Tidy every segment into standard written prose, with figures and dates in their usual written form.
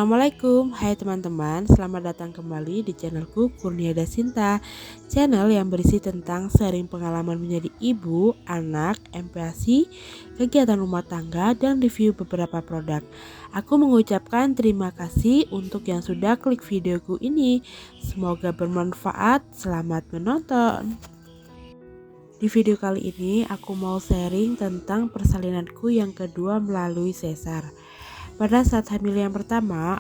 Assalamualaikum, hai teman-teman, selamat datang kembali di channelku Kurnia Dasinta. Channel yang berisi tentang sharing pengalaman menjadi ibu, anak, MPASI, kegiatan rumah tangga, dan review beberapa produk. Aku mengucapkan terima kasih untuk yang sudah klik videoku ini. Semoga bermanfaat, selamat menonton. Di video kali ini aku mau sharing tentang persalinanku yang kedua melalui sesar. Pada saat hamil yang pertama,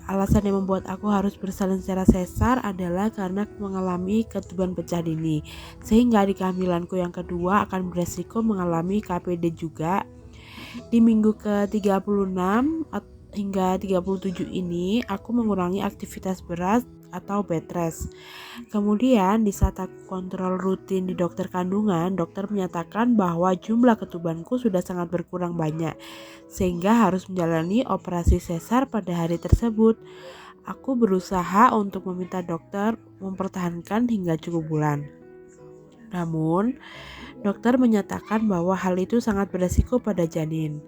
alasan yang membuat aku harus bersalin secara sesar adalah karena mengalami ketuban pecah dini. Sehingga di kehamilanku yang kedua akan beresiko mengalami KPD juga. Di minggu ke-36 hingga 37 ini aku mengurangi aktivitas berat atau bed rest. Kemudian di saat aku kontrol rutin di dokter kandungan, dokter menyatakan bahwa jumlah ketubanku sudah sangat berkurang banyak sehingga harus menjalani operasi sesar pada hari tersebut. Aku berusaha untuk meminta dokter mempertahankan hingga cukup bulan. Namun, dokter menyatakan bahwa hal itu sangat beresiko pada janin.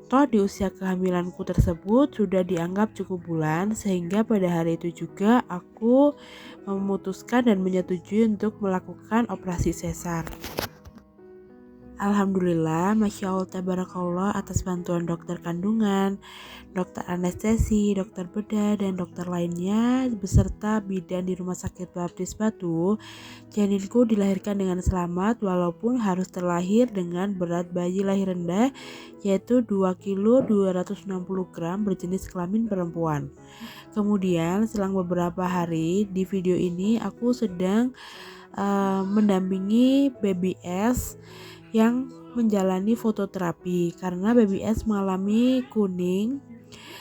Toh di usia kehamilanku tersebut sudah dianggap cukup bulan, sehingga pada hari itu juga aku memutuskan dan menyetujui untuk melakukan operasi sesar. Alhamdulillah, Masya Allah, Tabarakallah atas bantuan dokter kandungan, dokter anestesi, dokter bedah, dan dokter lainnya beserta bidan di Rumah Sakit Baptis Batu. Janinku dilahirkan dengan selamat walaupun harus terlahir dengan berat bayi lahir rendah yaitu 2 kg 260 gram berjenis kelamin perempuan. Kemudian selang beberapa hari di video ini aku sedang mendampingi BBS yang menjalani fototerapi karena BBS mengalami kuning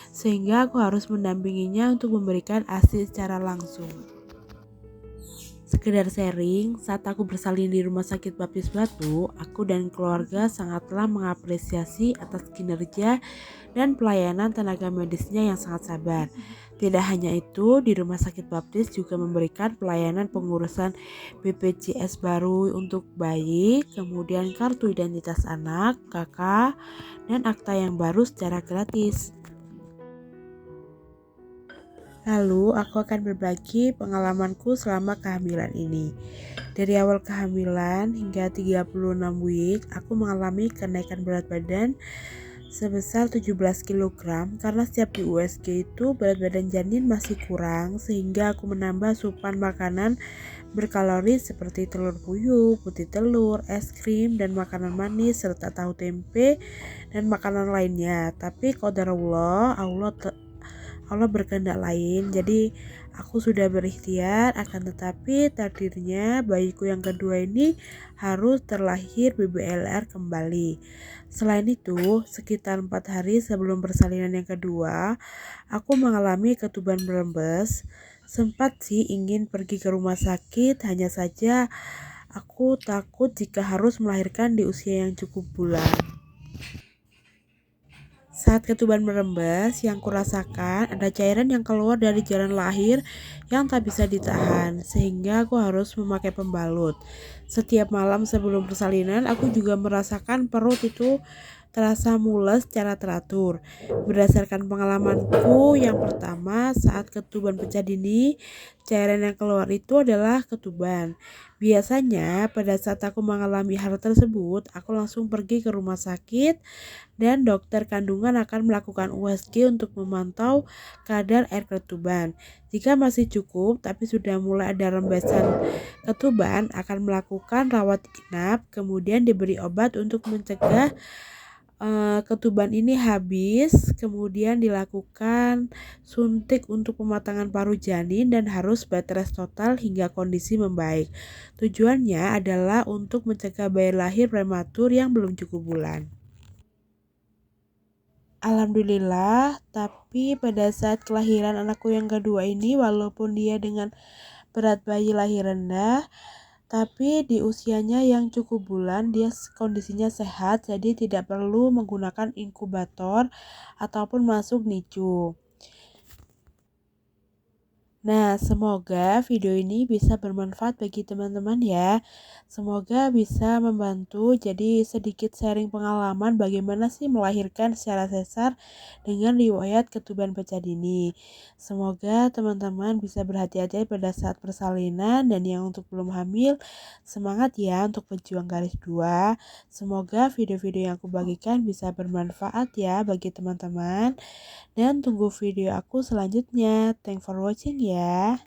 sehingga aku harus mendampinginya untuk memberikan ASI secara langsung. Sekedar sharing, saat aku bersalin di Rumah Sakit Baptis Batu, aku dan keluarga sangatlah mengapresiasi atas kinerja dan pelayanan tenaga medisnya yang sangat sabar. Tidak hanya itu, di Rumah Sakit Baptis juga memberikan pelayanan pengurusan BPJS baru untuk bayi, kemudian kartu identitas anak, KK, dan akta yang baru secara gratis. Lalu aku akan berbagi pengalamanku selama kehamilan ini. Dari awal kehamilan hingga 36 week, aku mengalami kenaikan berat badan sebesar 17 kg karena setiap di USG itu berat badan janin masih kurang sehingga aku menambah asupan makanan berkalori seperti telur puyuh, putih telur, es krim, dan makanan manis serta tahu tempe dan makanan lainnya. Tapi qadarullah, Allah berkehendak lain, jadi aku sudah berikhtiar, akan tetapi takdirnya bayiku yang kedua ini harus terlahir BBLR kembali. Selain itu, sekitar 4 hari sebelum persalinan yang kedua, aku mengalami ketuban berembes. Sempat sih ingin pergi ke rumah sakit, hanya saja aku takut jika harus melahirkan di usia yang cukup bulan. Saat ketuban merembes, yang kurasakan ada cairan yang keluar dari jalan lahir yang tak bisa ditahan, sehingga aku harus memakai pembalut. Setiap malam sebelum persalinan, aku juga merasakan perut itu terasa mules secara teratur. Berdasarkan pengalamanku yang pertama, saat ketuban pecah dini, cairan yang keluar itu adalah ketuban. Biasanya pada saat aku mengalami hal tersebut, aku langsung pergi ke rumah sakit dan dokter kandungan akan melakukan USG untuk memantau kadar air ketuban. Jika masih cukup tapi sudah mulai ada rembesan ketuban, akan melakukan rawat inap, kemudian diberi obat untuk mencegah ketuban ini habis, kemudian dilakukan suntik untuk pematangan paru janin dan harus bed rest total hingga kondisi membaik. Tujuannya adalah untuk mencegah bayi lahir prematur yang belum cukup bulan. Alhamdulillah, tapi pada saat kelahiran anakku yang kedua ini, walaupun dia dengan berat bayi lahir rendah, tapi di usianya yang cukup bulan dia kondisinya sehat, jadi tidak perlu menggunakan inkubator ataupun masuk NICU. Nah, semoga video ini bisa bermanfaat bagi teman-teman ya. Semoga bisa membantu jadi sedikit sharing pengalaman bagaimana sih melahirkan secara sesar dengan riwayat ketuban pecah dini. Semoga teman-teman bisa berhati-hati pada saat persalinan dan yang untuk belum hamil, semangat ya untuk pejuang garis 2. Semoga video-video yang aku bagikan bisa bermanfaat ya bagi teman-teman. Dan tunggu video aku selanjutnya. Thanks for watching ya.